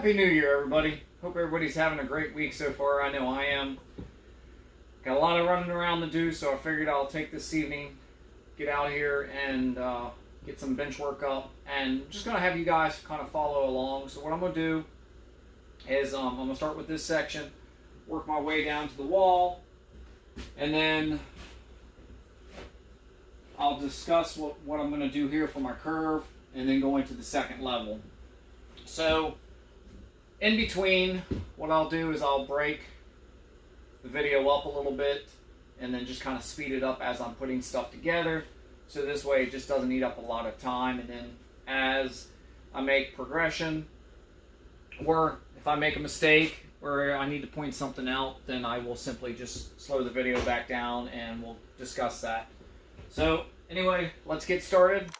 Happy New Year, everybody. Hope everybody's having a great week so far. I know I am. Got a lot of running around to do, so I figured I'll take this evening, get out here and get some bench work up. And I'm just going to have you guys kind of follow along. So what I'm going to do is I'm going to start with this section, work my way down to the wall, and then I'll discuss what I'm going to do here for my curve, and then go into the second level. So in between, what I'll do is I'll break the video up a little bit and then just kind of speed it up as I'm putting stuff together. So this way it just doesn't eat up a lot of time. And then as I make progression, or if I make a mistake where I need to point something out, then I will simply just slow the video back down and we'll discuss that. So anyway, let's get started.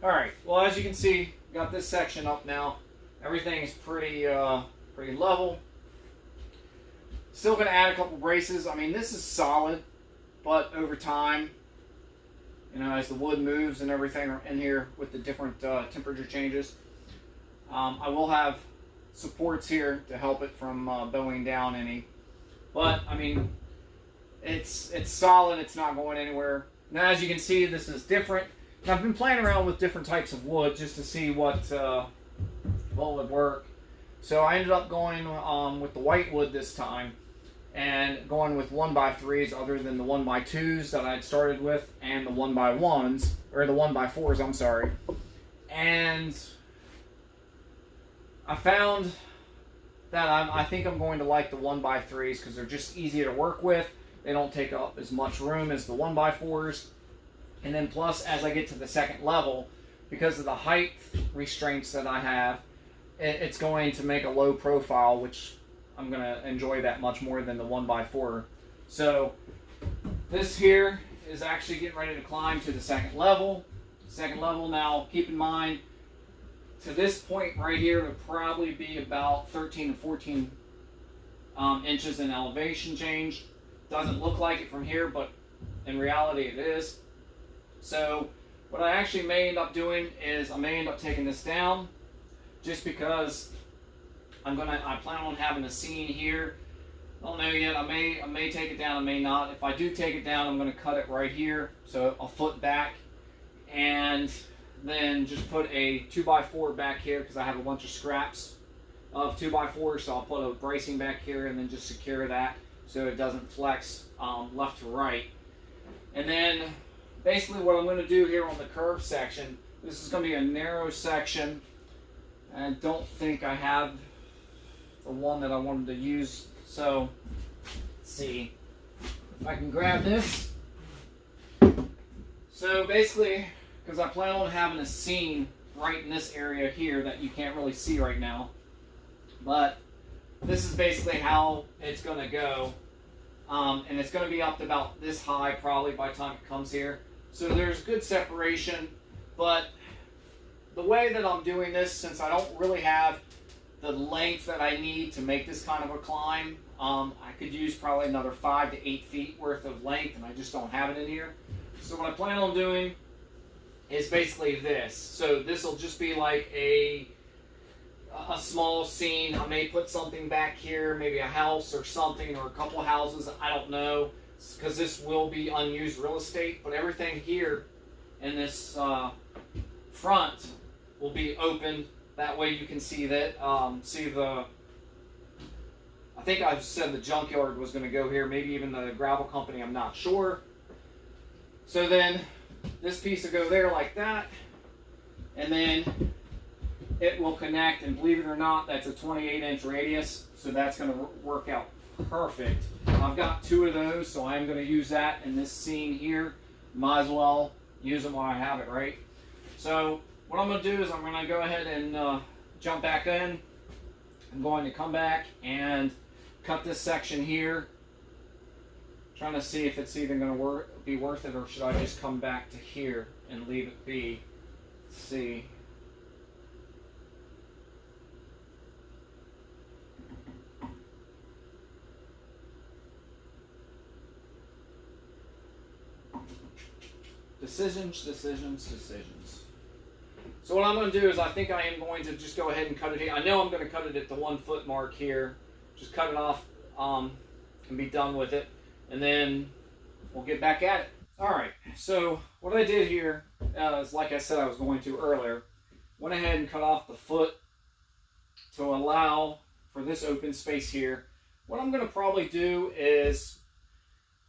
Alright, well, as you can see, got this section up now. Everything's pretty level. Still going to add a couple braces. I mean, this is solid, but over time, you know, as the wood moves and everything in here with the different temperature changes, I will have supports here to help it from bowing down any. But, I mean, it's solid. It's not going anywhere. Now, as you can see, this is different. I've been playing around with different types of wood just to see what would work. So I ended up going with the white wood this time and going with 1x3s other than the 1x2s that I'd started with and the 1x1s, or the 1x4s, I'm sorry. And I found that I think I'm going to like the 1x3s because they're just easier to work with. They don't take up as much room as the 1x4s. And then plus, as I get to the second level, because of the height restraints that I have, it's going to make a low profile, which I'm going to enjoy that much more than the 1x4. So this here is actually getting ready to climb to the second level. Now, keep in mind, to this point right here, it would probably be about 13 to 14 inches in elevation change. Doesn't look like it from here, but in reality it is. So what I actually may end up doing is I may end up taking this down, just because I plan on having a scene here. I don't know yet. I may take it down, I may not. If I do take it down, I'm going to cut it right here, so a foot back, and then just put a 2x4 back here because I have a bunch of scraps of 2x4, so I'll put a bracing back here and then just secure that so it doesn't flex left to right. And then basically what I'm going to do here on the curve section, this is going to be a narrow section. I don't think I have the one that I wanted to use. So, let's see if I can grab this. So basically, because I plan on having a scene right in this area here that you can't really see right now. But this is basically how it's going to go. And it's going to be up to about this high probably by the time it comes here. So there's good separation, but the way that I'm doing this, since I don't really have the length that I need to make this kind of a climb, I could use probably another 5 to 8 feet worth of length, and I just don't have it in here. So what I plan on doing is basically this. So this will just be like a small scene. I may put something back here, maybe a house or something, or a couple of houses, I don't know, because this will be unused real estate, but everything here in this front will be open. That way you can see that, I think I've said the junkyard was going to go here, maybe even the gravel company, I'm not sure. So then this piece will go there like that, and then it will connect, and believe it or not, that's a 28-inch radius, so that's going to work out perfect. I've got 2 of those, so I'm going to use that in this scene here. Might as well use them while I have it, right? So what I'm going to do is I'm going to go ahead and jump back in. I'm going to come back and cut this section here. Trying to see if it's even going to be worth it, or should I just come back to here and leave it be. Let's see. Decisions, decisions, decisions. So what I'm going to do is I think I am going to just go ahead and cut it here. I know I'm going to cut it at the 1 foot mark here. Just cut it off and be done with it. And then we'll get back at it. Alright, so what I did here is, like I said I was going to earlier, went ahead and cut off the foot to allow for this open space here. What I'm going to probably do is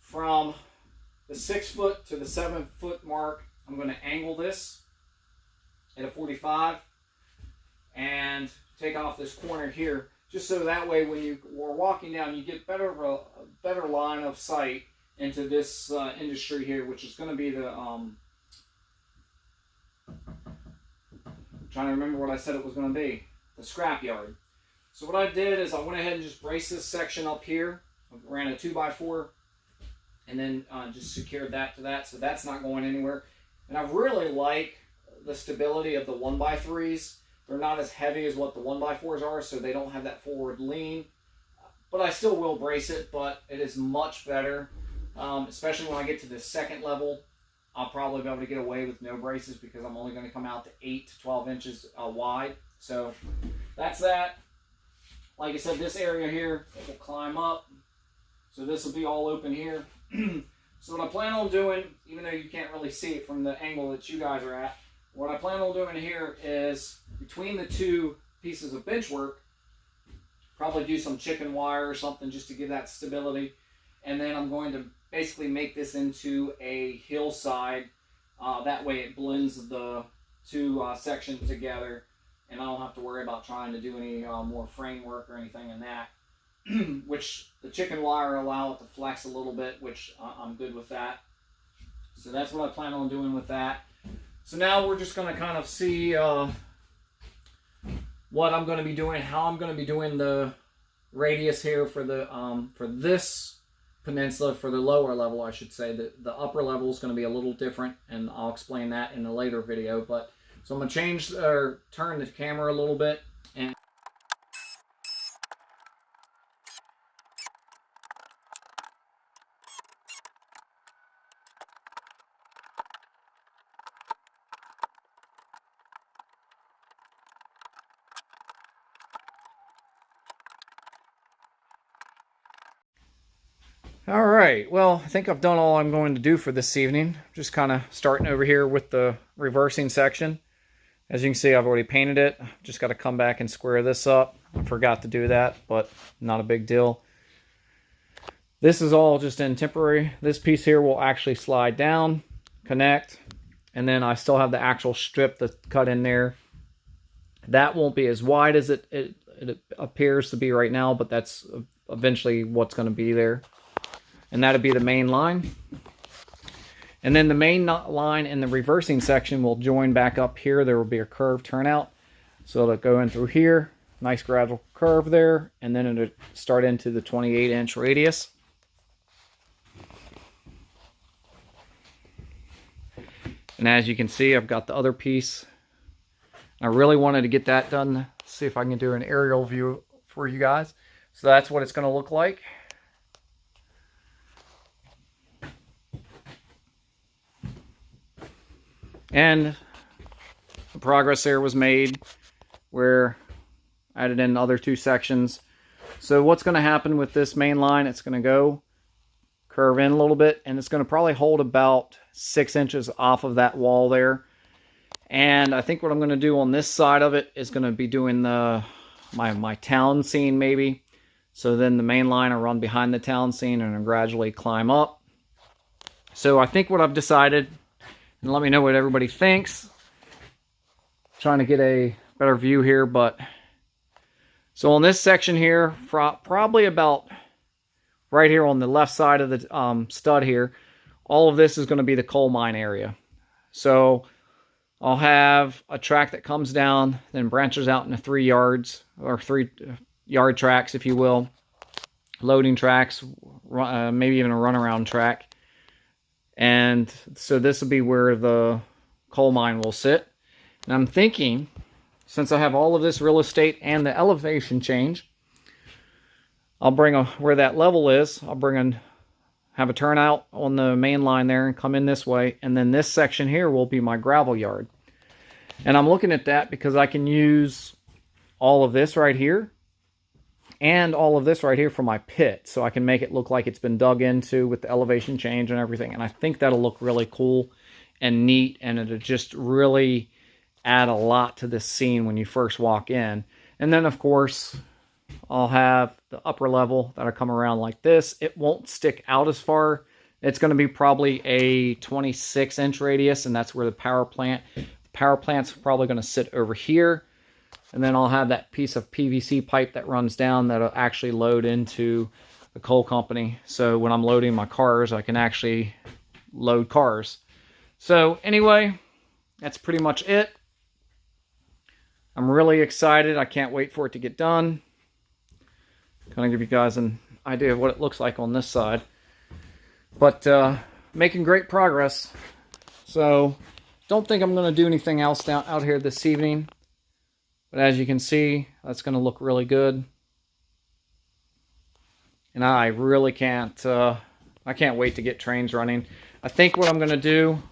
from the 6 foot to the 7 foot mark, I'm going to angle this at a 45 and take off this corner here, just so that way when you are walking down, you get a better line of sight into this industry here, which is going to be the, I'm trying to remember what I said it was going to be, the scrap yard. So what I did is I went ahead and just braced this section up here. I ran a 2x4 and then just secured that to that, so that's not going anywhere. And I really like the stability of the 1x3s. They're not as heavy as what the 1x4s are, so they don't have that forward lean. But I still will brace it, but it is much better. Especially when I get to the second level, I'll probably be able to get away with no braces because I'm only going to come out to 8 to 12 inches wide. So that's that. Like I said, this area here, it will climb up. So this will be all open here. So what I plan on doing, even though you can't really see it from the angle that you guys are at, what I plan on doing here is between the 2 pieces of benchwork, probably do some chicken wire or something just to give that stability. And then I'm going to basically make this into a hillside. That way it blends the 2 sections together, and I don't have to worry about trying to do any more framework or anything in that. Which the chicken wire allow it to flex a little bit, which I'm good with that. So that's what I plan on doing with that. So now we're just going to kind of see what I'm going to be doing, how I'm going to be doing the radius here for the for this peninsula, for the lower level, I should say. The upper level is going to be a little different, and I'll explain that in a later video. But so I'm going to change or turn the camera a little bit. And all right, well, I think I've done all I'm going to do for this evening. Just kind of starting over here with the reversing section. As you can see, I've already painted it. Just got to come back and square this up. I forgot to do that, but not a big deal. This is all just in temporary. This piece here will actually slide down, connect, and then I still have the actual strip that's cut in there. That won't be as wide as it appears to be right now, but that's eventually what's going to be there. And that'll be the main line. And then the main line in the reversing section will join back up here. There will be a curved turnout. So it'll go in through here. Nice gradual curve there. And then it'll start into the 28-inch radius. And as you can see, I've got the other piece. I really wanted to get that done. See if I can do an aerial view for you guys. So that's what it's going to look like. And the progress there was made where I added in the other 2 sections. So what's going to happen with this main line, it's going to go curve in a little bit, and it's going to probably hold about 6 inches off of that wall there. And I think what I'm going to do on this side of it is going to be doing my town scene maybe. So then the main line will run behind the town scene and I'll gradually climb up. So I think what I've decided and let me know what everybody thinks. Trying to get a better view here, but so on this section here, probably about right here on the left side of the stud here, all of this is going to be the coal mine area. So I'll have a track that comes down, then branches out into 3 yards, or 3 yard tracks, if you will. Loading tracks, maybe even a runaround track. And so this will be where the coal mine will sit. And I'm thinking, since I have all of this real estate and the elevation change, I'll bring where that level is, have a turnout on the main line there and come in this way. And then this section here will be my gravel yard. And I'm looking at that because I can use all of this right here and all of this right here for my pit. So I can make it look like it's been dug into with the elevation change and everything. And I think that'll look really cool and neat. And it'll just really add a lot to this scene when you first walk in. And then, of course, I'll have the upper level that'll come around like this. It won't stick out as far. It's going to be probably a 26-inch radius, and that's where the power plant's probably going to sit over here. And then I'll have that piece of PVC pipe that runs down that'll actually load into the coal company. So when I'm loading my cars, I can actually load cars. So anyway, that's pretty much it. I'm really excited. I can't wait for it to get done. Kind of give you guys an idea of what it looks like on this side. But making great progress. So don't think I'm going to do anything else out here this evening. But as you can see, that's going to look really good. And I really can't, I can't wait to get trains running. I think what I'm going to do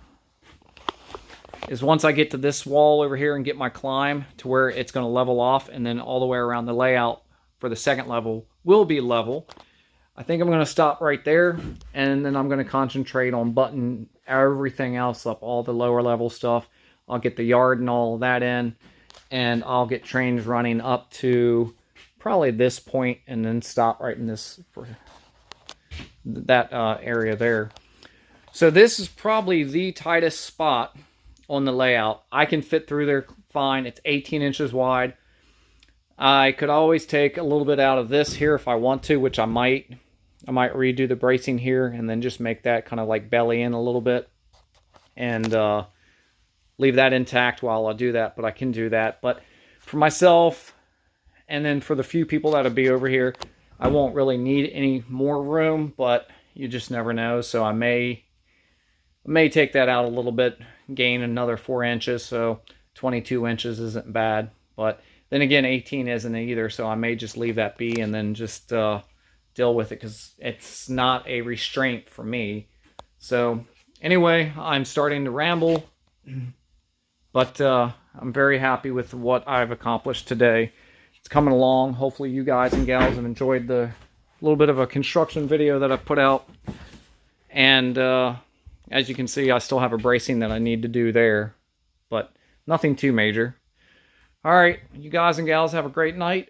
is once I get to this wall over here and get my climb to where it's going to level off, and then all the way around the layout for the second level will be level. I think I'm going to stop right there, and then I'm going to concentrate on buttoning everything else up, all the lower level stuff. I'll get the yard and all of that in, and I'll get trains running up to probably this point, and then stop right in this area there. So this is probably the tightest spot on the layout. I can fit through there fine. It's 18 inches wide. I could always take a little bit out of this here if I want to, which I might. I might redo the bracing here and then just make that kind of like belly in a little bit and leave that intact while I do that, but I can do that. But for myself, and then for the few people that'll be over here, I won't really need any more room, but you just never know. So I may take that out a little bit, gain another 4 inches, so 22 inches isn't bad. But then again, 18 isn't either, so I may just leave that be and then just deal with it, because it's not a restraint for me. So anyway, I'm starting to ramble, but I'm very happy with what I've accomplished today. It's coming along. Hopefully you guys and gals have enjoyed the little bit of a construction video that I've put out. And as you can see, I still have a bracing that I need to do there, but nothing too major. All right, you guys and gals have a great night.